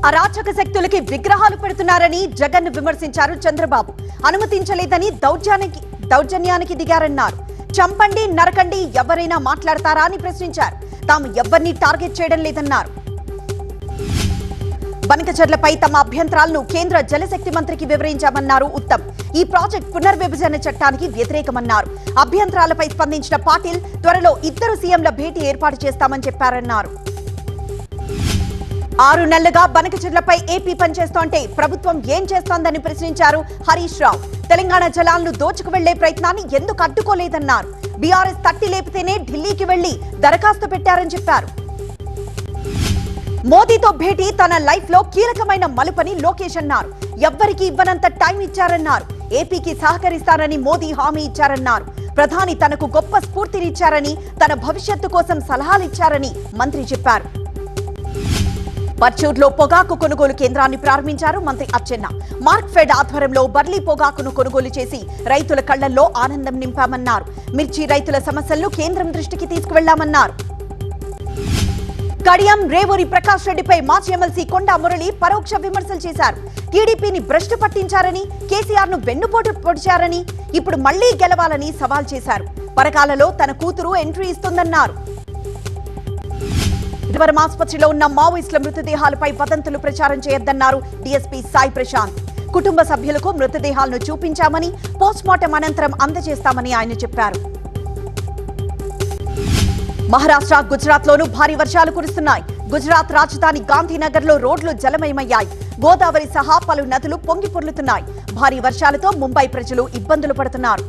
అరాచక శక్తులకి విగ్రహాలు పెడుతున్నారని జగన్ విమర్శించారు చంద్రబాబు. అనుమతించలేదని దౌర్జన్యానికి దిగారన్నారు. చంపండి, నరకండి, ఎవరైనా మాట్లాడతారా అని ప్రశ్నించారు. తాము ఎవరిని టార్గెట్ చేయడం లేదన్నారు. బనకచెర్లపై తమ అభ్యంతరాలను కేంద్ర జలశక్తి మంత్రికి వివరించామన్నారు ఉత్తమ్. ఈ ప్రాజెక్ట్ పునర్విభజన చట్టానికి వ్యతిరేకమన్నారు. అభ్యంతరాలపై స్పందించిన పాటిల్ త్వరలో ఇద్దరు సీఎంల భేటీ ఏర్పాటు చేస్తామని చెప్పారన్నారు. 6 నెలలుగా బనకచెర్లపై ఏపీ పనిచేస్తోంటే ప్రభుత్వం ఏం చేస్తోందని ప్రశ్నించారు హరీష్ రావు. తెలంగాణ జలాలను దోచుకు వెళ్లే ప్రయత్నాన్ని ఎందుకు అడ్డుకోలేదన్నారు. బీఆర్ఎస్ తట్టి లేపితేనే ఢిల్లీకి వెళ్లి దరఖాస్తు పెట్టారని చెప్పారు. మోదీతో భేటీ తన లైఫ్ లో కీలకమైన మలుపని లోకేష్ అన్నారు. ఎవ్వరికి ఇవ్వనంత టైం ఇచ్చారన్నారు. ఏపీకి సహకరిస్తారని మోదీ హామీ ఇచ్చారన్నారు. ప్రధాని తనకు గొప్ప స్ఫూర్తినిచ్చారని, తన భవిష్యత్తు కోసం సలహాలిచ్చారని మంత్రి చెప్పారు. పర్చూర్లో పొగాకు కొనుగోలు కేంద్రాన్ని ప్రారంభించారు మంత్రి అచ్చెన్న. మార్క్ఫెడ్ ఆధ్వర్యంలో బర్లీ పొగాకును కొనుగోలు చేసి రైతుల కళ్లల్లో ఆనందం నింపామన్నారు. మిర్చి రైతుల సమస్యలను కేంద్రం దృష్టికి తీసుకువెళ్లామన్నారు. కడియం రేవూరి ప్రకాష్ రెడ్డిపై మాజీ ఎమ్మెల్సీ కొండా మురళి పరోక్ష విమర్శలు చేశారు. టీడీపీని భ్రష్టు పట్టించారని, కేసీఆర్ ను వెన్నుపోటు పొడిచారని, ఇప్పుడు మళ్లీ గెలవాలని సవాల్ చేశారు. పరకాలలో తన కూతురు ఎంట్రీ ఇస్తుందన్నారు. ఇదివరం ఆసుపత్రిలో ఉన్న మావోయిస్టుల మృతదేహాలపై వదంతులు ప్రచారం చేయొద్దన్నారు డీఎస్పీ సాయి ప్రశాంత్. కుటుంబ సభ్యులకు మృతదేహాలను చూపించామని, పోస్ట్మార్టం అనంతరం అందజేస్తామని ఆయన చెప్పారు. మహారాష్ట్ర, గుజరాత్ లోనూ భారీ వర్షాలు కురుస్తున్నాయి. గుజరాత్ రాజధాని గాంధీనగర్ లో రోడ్లు జలమయమయ్యాయి. గోదావరి సహా పలు నదులు పొంగి పొర్లుతున్నాయి. భారీ వర్షాలతో ముంబై ప్రజలు ఇబ్బందులు పడుతున్నారు.